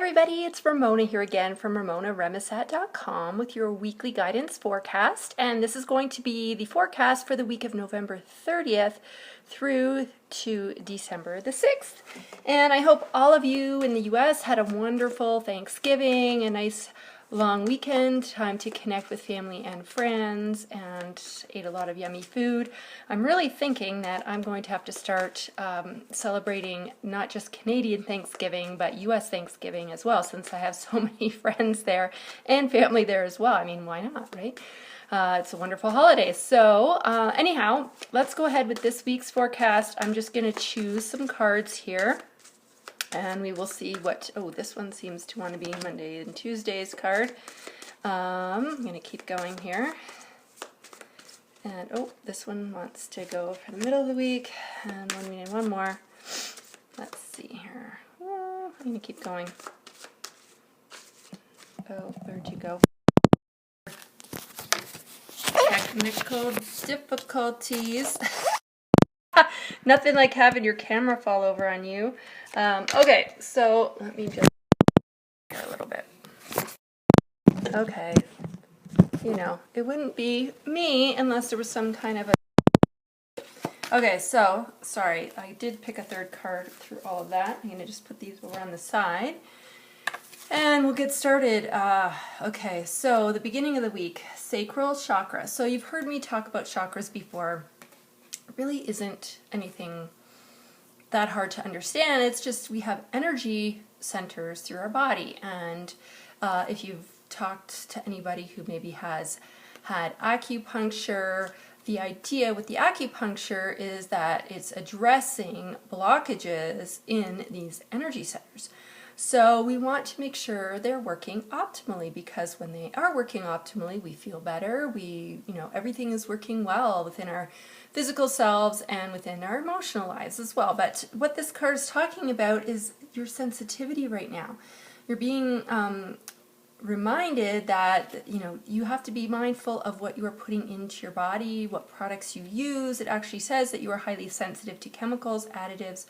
everybody, it's Ramona here again from RamonaRemisat.com with your weekly guidance forecast, and this is going to be the forecast for the week of November 30th through to December the 6th. And I hope all of you in the US had a wonderful Thanksgiving, a nice long weekend, time to connect with family and friends, and ate a lot of yummy food. I'm really thinking that I'm going to have to start celebrating not just Canadian Thanksgiving, but US Thanksgiving as well, since I have so many friends there and family there as well. I mean, why not, right? It's a wonderful holiday. So anyhow, let's go ahead with this week's forecast. I'm just going to choose some cards here. And we will see what, oh, this one seems to want to be Monday and Tuesday's card. I'm going to keep going here. And, oh, this one wants to go for the middle of the week. And we need one more. Let's see here. Oh, I'm going to keep going. Oh, where'd you go? Technical difficulties. Nothing like having your camera fall over on you. Okay, so let me just here a little bit. Okay, you know, it wouldn't be me unless there was some kind of a... Okay, so, sorry, I did pick a third card through all of that. I'm going to just put these over on the side. And we'll get started. Okay, so the beginning of the week, Sacral Chakra. So you've heard me talk about chakras before. Really isn't anything that hard to understand. It's just we have energy centers through our body, and if you've talked to anybody who maybe has had acupuncture, the idea with the acupuncture is that it's addressing blockages in these energy centers. So we want to make sure they're working optimally, because when they are working optimally, we feel better. Everything is working well within our physical selves and within our emotional lives as well. But what this card is talking about is your sensitivity right now. You're being reminded that you have to be mindful of what you are putting into your body, what products you use. It actually says that you are highly sensitive to chemicals, additives,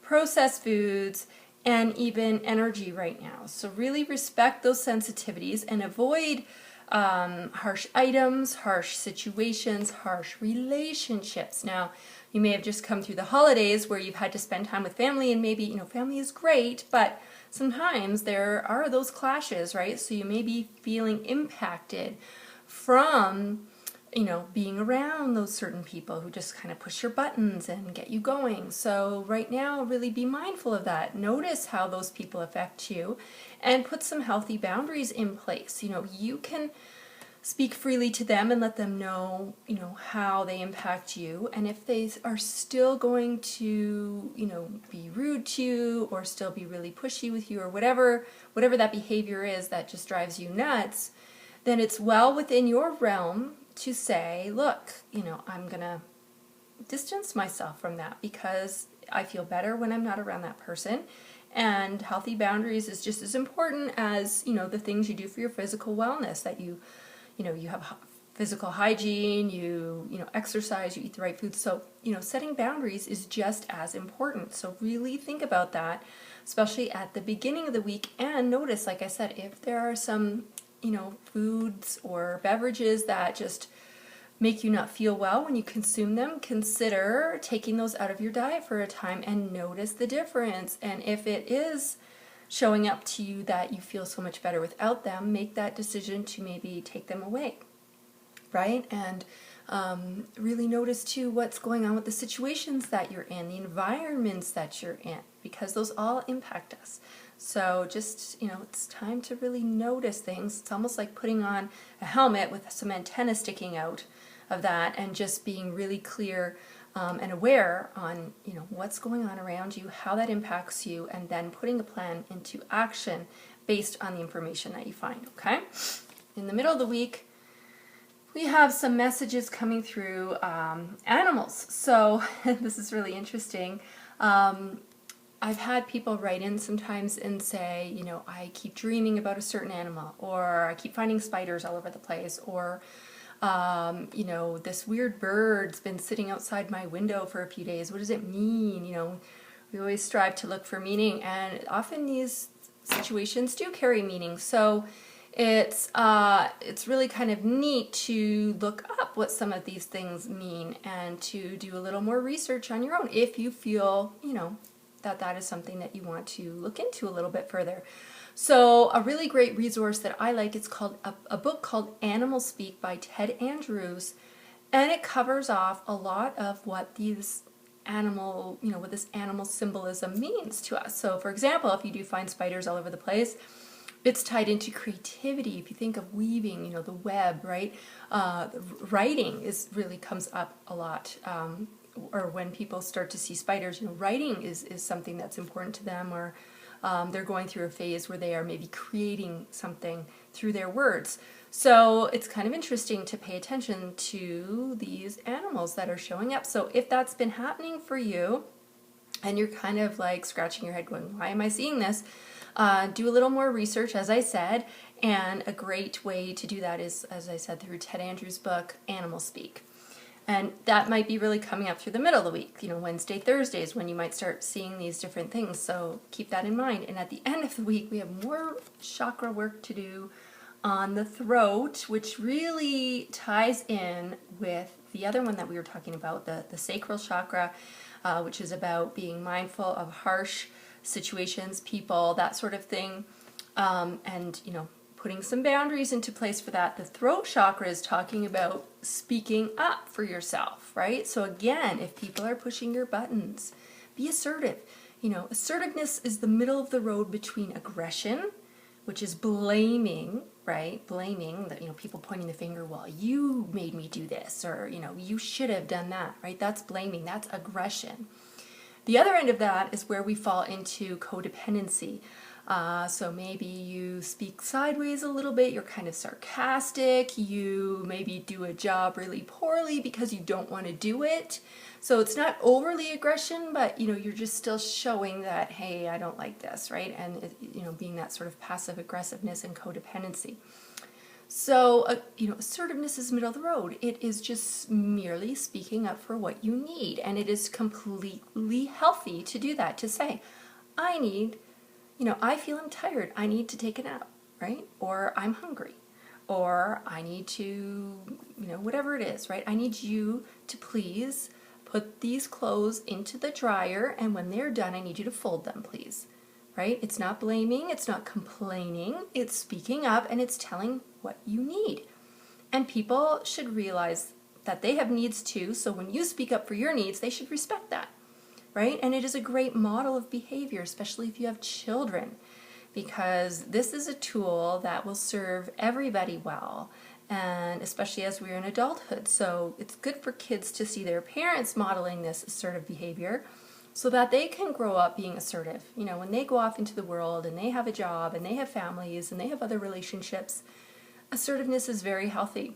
processed foods, and even energy right now. So really respect those sensitivities and avoid harsh items, harsh situations, harsh relationships. Now, you may have just come through the holidays where you've had to spend time with family, and maybe, family is great, but sometimes there are those clashes, right? So you may be feeling impacted from being around those certain people who just kind of push your buttons and get you going. So right now, really be mindful of that. Notice how those people affect you and put some healthy boundaries in place. You can speak freely to them and let them know, how they impact you. And if they are still going to, be rude to you or still be really pushy with you or whatever that behavior is that just drives you nuts, then it's well within your realm to say, look, I'm going to distance myself from that because I feel better when I'm not around that person. And healthy boundaries is just as important as, the things you do for your physical wellness, that you have physical hygiene, you exercise, you eat the right food. So, setting boundaries is just as important. So really think about that, especially at the beginning of the week. And notice, like I said, if there are some foods or beverages that just make you not feel well when you consume them, consider taking those out of your diet for a time and notice the difference. And if it is showing up to you that you feel so much better without them, make that decision to maybe take them away, right? And really notice too what's going on with the situations that you're in, the environments that you're in, because those all impact us. So just, it's time to really notice things. It's almost like putting on a helmet with some antenna sticking out of that and just being really clear and aware on, what's going on around you, how that impacts you, and then putting a plan into action based on the information that you find, okay? In the middle of the week, we have some messages coming through animals. So this is really interesting. I've had people write in sometimes and say, I keep dreaming about a certain animal, or I keep finding spiders all over the place, or, this weird bird's been sitting outside my window for a few days. What does it mean? We always strive to look for meaning, and often these situations do carry meaning. So it's really kind of neat to look up what some of these things mean and to do a little more research on your own if you feel, that is something that you want to look into a little bit further. So a really great resource that I like, it's called a book called Animal Speak by Ted Andrews, and it covers off a lot of what these what this animal symbolism means to us. So for example, if you do find spiders all over the place, it's tied into creativity. If you think of weaving, the web, right? Writing really comes up a lot. Or when people start to see spiders, writing is something that's important to them, or they're going through a phase where they are maybe creating something through their words. So it's kind of interesting to pay attention to these animals that are showing up. So if that's been happening for you, and you're kind of like scratching your head going, why am I seeing this? Do a little more research, as I said, and a great way to do that is, as I said, through Ted Andrews' book, Animal Speak. And that might be really coming up through the middle of the week, Wednesday, Thursdays, when you might start seeing these different things. So keep that in mind. And at the end of the week, we have more chakra work to do on the throat, which really ties in with the other one that we were talking about, the Sacral Chakra, which is about being mindful of harsh situations, people, that sort of thing, and putting some boundaries into place for that. The throat chakra is talking about speaking up for yourself, right? So again, if people are pushing your buttons, be assertive. Assertiveness is the middle of the road between aggression, which is blaming, right? Blaming, that people pointing the finger, well, you made me do this, or you should have done that, right? That's blaming, that's aggression. The other end of that is where we fall into codependency. So maybe you speak sideways a little bit, you're kind of sarcastic, you maybe do a job really poorly because you don't want to do it. So it's not overly aggression, but you're just still showing that, hey, I don't like this, right? And being that sort of passive aggressiveness and codependency. So, assertiveness is middle of the road. It is just merely speaking up for what you need. And it is completely healthy to do that, to say, I feel I'm tired. I need to take a nap, right? Or I'm hungry. Or I need to, whatever it is, right? I need you to please put these clothes into the dryer, and when they're done, I need you to fold them, please. Right? It's not blaming, it's not complaining, it's speaking up, and it's telling what you need. And people should realize that they have needs too, so when you speak up for your needs, they should respect that, right? And it is a great model of behavior, especially if you have children, because this is a tool that will serve everybody well, and especially as we're in adulthood. So it's good for kids to see their parents modeling this assertive behavior, so that they can grow up being assertive. When they go off into the world and they have a job and they have families and they have other relationships, assertiveness is very healthy.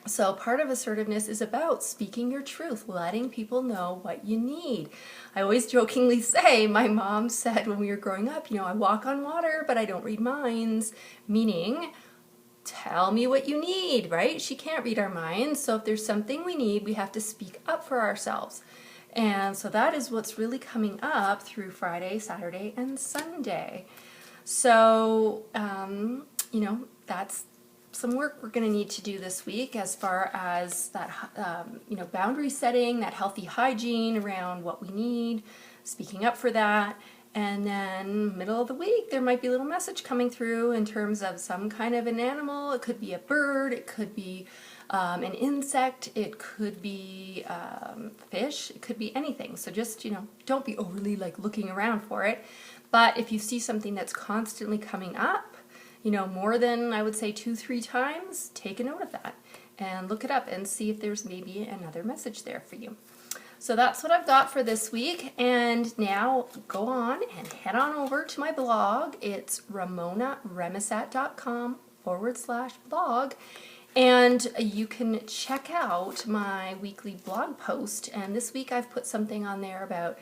So part of assertiveness is about speaking your truth, letting people know what you need. I always jokingly say, my mom said when we were growing up, I walk on water, but I don't read minds, meaning tell me what you need, right? She can't read our minds, so if there's something we need, we have to speak up for ourselves. And so that is what's really coming up through Friday, Saturday, and Sunday. So, that's some work we're going to need to do this week as far as that, boundary setting, that healthy hygiene around what we need, speaking up for that. And then middle of the week, there might be a little message coming through in terms of some kind of an animal. It could be a bird, it could be an insect, it could be fish, it could be anything. So just, don't be overly looking around for it. But if you see something that's constantly coming up, more than I would say 2-3 times, take a note of that and look it up and see if there's maybe another message there for you. So that's what I've got for this week, and now go on and head on over to my blog. It's ramonaremisat.com/blog, and you can check out my weekly blog post. And this week I've put something on there about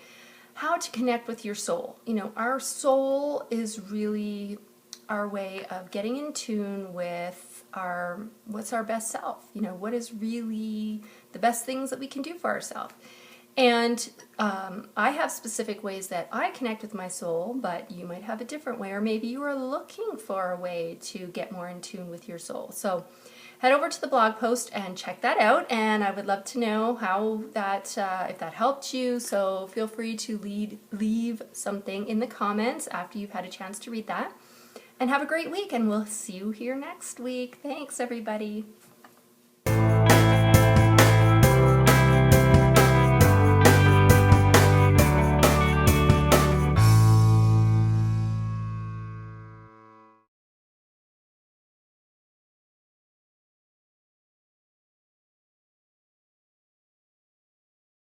how to connect with your soul. Our soul is really our way of getting in tune with what's our best self. What is really the best things that we can do for ourselves. And I have specific ways that I connect with my soul, but you might have a different way, or maybe you are looking for a way to get more in tune with your soul. So head over to the blog post and check that out, and I would love to know how that, if that helped you. So feel free to leave something in the comments after you've had a chance to read that. And have a great week, and we'll see you here next week. Thanks, everybody.